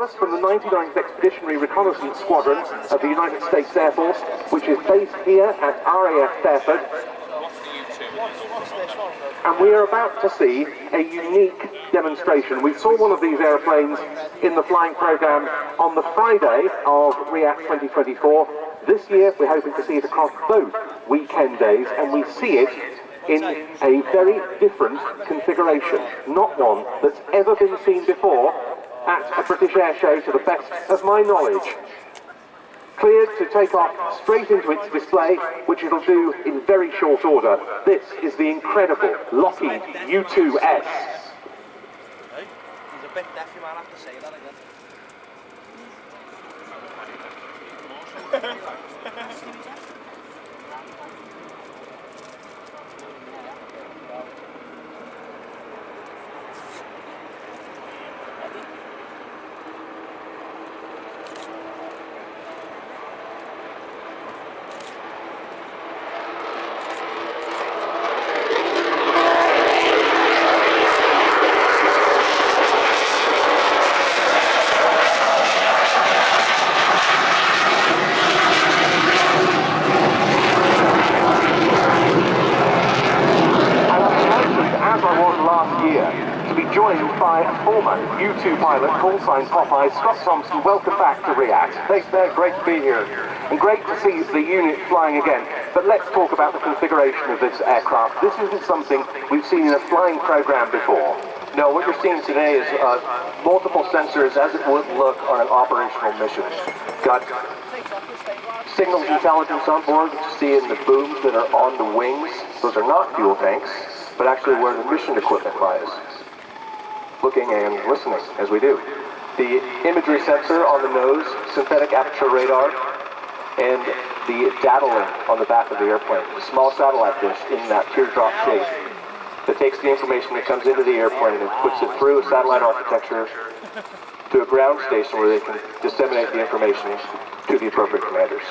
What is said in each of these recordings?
From the 99th Expeditionary Reconnaissance Squadron of the United States Air Force, which is based here at RIAT Fairford. And we are about to see a unique demonstration. We saw one of these airplanes in the flying program on the Friday of RIAT 2024. This year we're hoping to see it across both weekend days, and we see it in a very different configuration. Not one that's ever been seen before at a British air show, to the best of my knowledge. Cleared to take off straight into its display, which it'll do in very short order. This is the incredible Lockheed U2 S. Hey, he's a bit deaf, you might have to say that again. To be joined by a former U2 pilot, call sign Popeye, Scott Thompson. Welcome back to RIAT. Thanks, Dave. Great to be here. And great to see the unit flying again. But let's talk about the configuration of this aircraft. This isn't something we've seen in a flying program before. No, what you're seeing today is multiple sensors as it would look on an operational mission. Got signals intelligence on board, which you see in the booms that are on the wings. Those are not fuel tanks, but actually where the mission equipment lies. Looking and listening as we do. The imagery sensor on the nose, synthetic aperture radar, and the data link on the back of the airplane. A small satellite dish in that teardrop shape that takes the information that comes into the airplane and puts it through a satellite architecture to a ground station where they can disseminate the information to the appropriate commanders.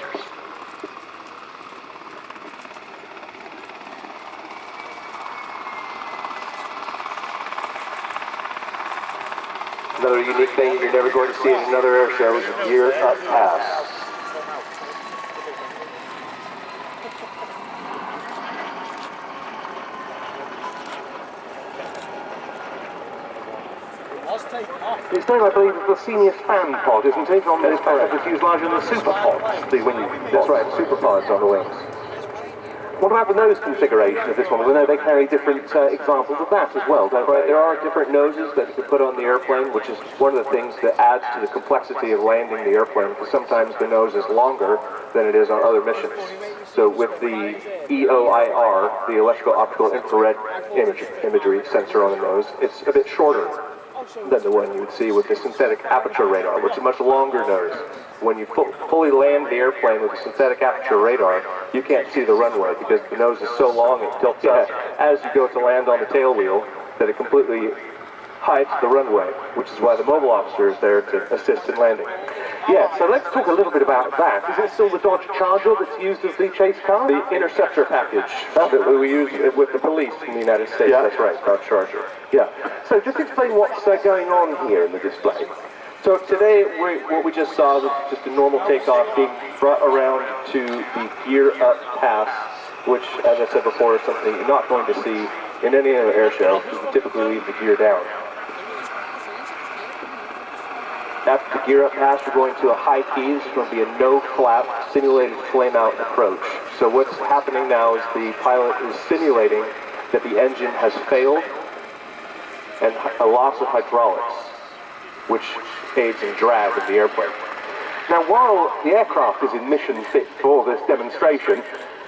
Another unique thing you're never going to see in another air show is a gear up pass. It's known, I believe, as the senior span pod, isn't it? On this pod, it's used larger than the super pods, the wing pods. That's right, super pods on the wings. What about the nose configuration of this one? We know they carry different examples of that as well, don't they? There are different noses that you can put on the airplane, which is one of the things that adds to the complexity of landing the airplane, because sometimes the nose is longer than it is on other missions. So with the EOIR, the electrical optical infrared imagery sensor on the nose, it's a bit shorter than the one you would see with the synthetic aperture radar, which is a much longer nose. When you fully land the airplane with a synthetic aperture radar, you can't see the runway because the nose is so long it tilts up as you go to land on the tail wheel that it completely hides the runway, which is why the mobile officer is there to assist in landing. Yeah, so let's talk a little bit about that. Is it still the Dodge Charger that's used as the chase car? The interceptor package that we use with the police in the United States, yeah. That's right, Dodge Charger. Yeah, so just explain what's going on here in the display. So today, what we just saw was just a normal takeoff being brought around to the gear up pass, which, as I said before, is something you're not going to see in any other air show, because we typically leave the gear down. After the gear up pass, we're going to a high key. This is going to be a no-flap, simulated flame-out approach. So what's happening now is the pilot is simulating that the engine has failed and a loss of hydraulics, which aids in drag of the airplane. Now, while the aircraft is in mission fit for this demonstration,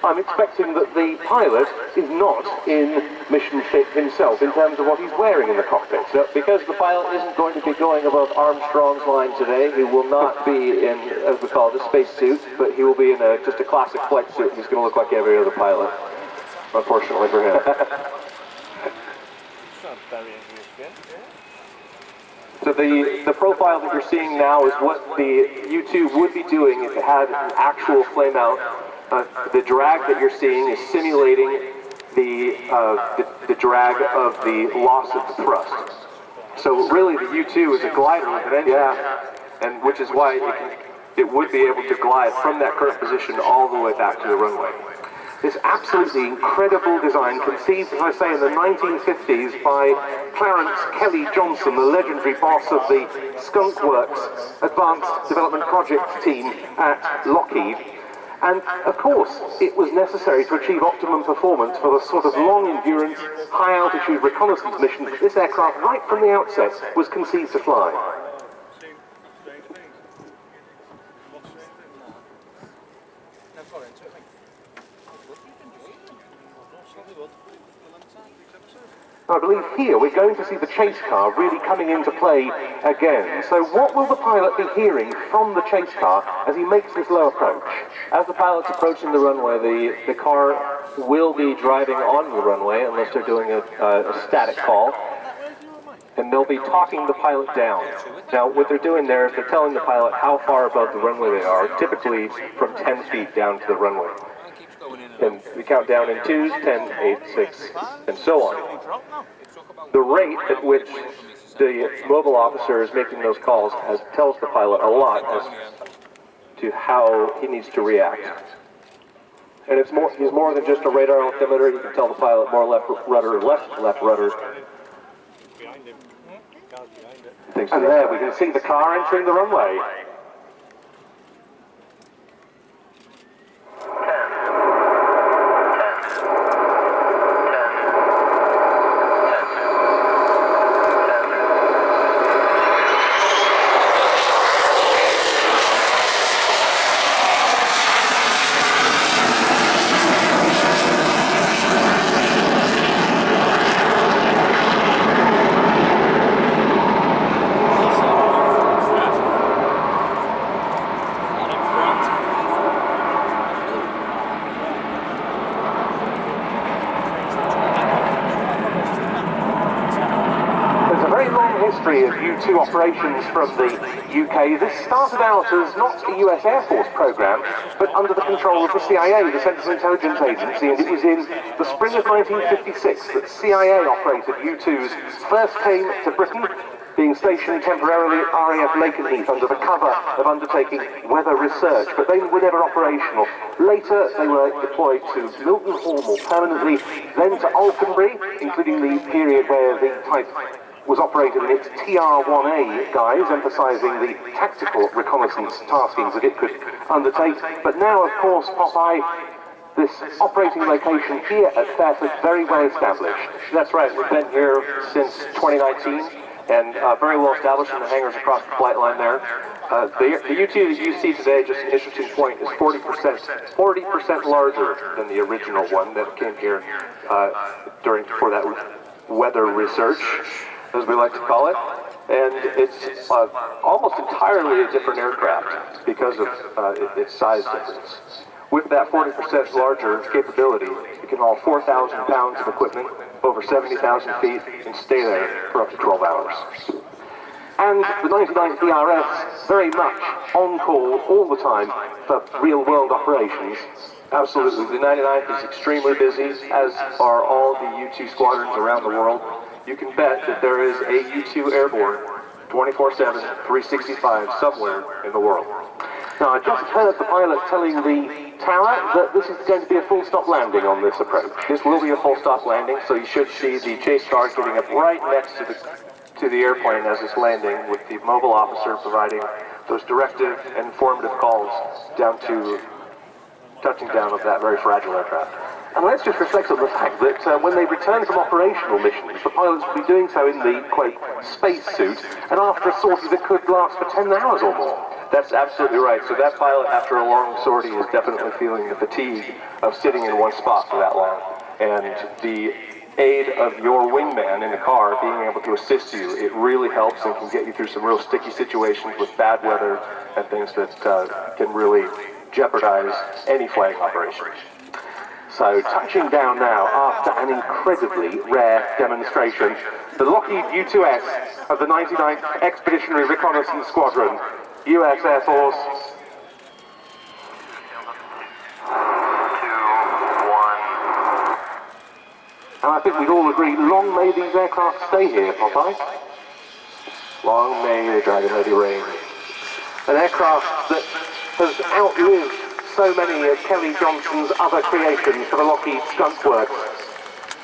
I'm expecting that the pilot is not in mission fit himself in terms of what he's wearing in the cockpit. So, because the pilot isn't going to be going above Armstrong's line today, he will not be in, as we call it, a space suit, but he will be in just a classic flight suit. He's going to look like every other pilot, unfortunately for him. So the profile that you're seeing now is what the U2 would be doing if it had an actual flame out. The drag that you're seeing is simulating the drag of the loss of the thrust. So really the U2 is a glider with an engine, and which is why it would be able to glide from that current position all the way back to the runway. This absolutely incredible design, conceived, as I say, in the 1950s by Clarence Kelly Johnson, the legendary boss of the Skunk Works Advanced Development Project team at Lockheed. And of course, it was necessary to achieve optimum performance for the sort of long-endurance, high-altitude reconnaissance mission that this aircraft, right from the outset, was conceived to fly. I believe here we're going to see the chase car really coming into play again. So what will the pilot be hearing from the chase car as he makes this low approach? As the pilot's approaching the runway, the car will be driving on the runway unless they're doing a static call. And they'll be talking the pilot down. Now, what they're doing there is they're telling the pilot how far above the runway they are, typically from 10 feet down to the runway. And we count down in 2s, 10, 8, 6, and so on. The rate at which the mobile officer is making those calls tells the pilot a lot as to how he needs to react. And he's more than just a radar altimeter. You can tell the pilot more left rudder, left rudder. And there we can see the car entering the runway. History of U2 operations from the UK. This started out as not a US Air Force program, but under the control of the CIA, the Central Intelligence Agency, and it was in the spring of 1956 that CIA-operated U2s first came to Britain, being stationed temporarily at RAF Lakenheath under the cover of undertaking weather research, but they were never operational. Later, they were deployed to Milton Hall more permanently, then to Alconbury, including the period where the type was operated in its TR-1A guise, emphasising the tactical reconnaissance taskings that it could undertake. But now, of course, Popeye, this operating location here at Fairford, very well established. That's right, we've been here since 2019, and very well established in the hangars across the flight line there. The U2 that you see today, just an interesting point, is 40% larger than the original one that came here for that weather research, as we like to call it, and it's almost entirely a different aircraft because of its size difference. With that 40% larger capability, it can haul 4,000 pounds of equipment over 70,000 feet and stay there for up to 12 hours. And the 99 PRS, very much on call all the time for real-world operations. Absolutely, the 99th is extremely busy, as are all the U2 squadrons around the world. You can bet that there is a U2 airborne 24/7, 365 somewhere in the world. Now, I just heard the pilot telling the tower that this is going to be a full-stop landing on this approach. This will be a full-stop landing, so you should see the chase car getting up right next to the airplane as it's landing, with the mobile officer providing those directive and informative calls down to touching down of that very fragile aircraft. And let's just reflect on the fact that when they return from operational missions, the pilots will be doing so in the, quote, spacesuit, and after a sortie that could last for 10 hours or more. That's absolutely right. So that pilot, after a long sortie, is definitely feeling the fatigue of sitting in one spot for that long. And the aid of your wingman in the car being able to assist you, it really helps and can get you through some real sticky situations with bad weather and things that can really jeopardize any flying operation. So, touching down now after an incredibly rare demonstration, the Lockheed U2S of the 99th Expeditionary Reconnaissance Squadron, US Air Force. 2, 1. And I think we'd all agree, long may these aircraft stay here, Popeye. Long may the Dragon Lady reign. An aircraft that has outlived so many of Kelly Johnson's other creations for the Lockheed Skunk Works,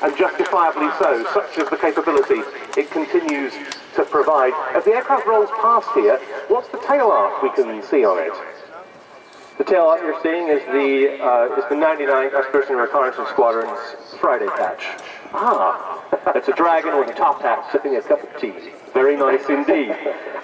and justifiably so. Such is the capability it continues to provide. As the aircraft rolls past here, what's the tail arc we can see on it? The tail arc you're seeing is the 99th Expeditionary Reconnaissance Squadron's Friday patch. Ah, it's a dragon with a top hat sipping a cup of tea. very nice indeed.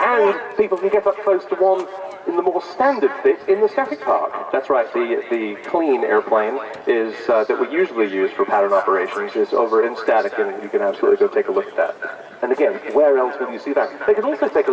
And people can get up close to one in the more standard fit in the static park. That's right. The clean airplane is that we usually use for pattern operations is over in static, and you can absolutely go take a look at that. And again, where else will you see that? They can also take a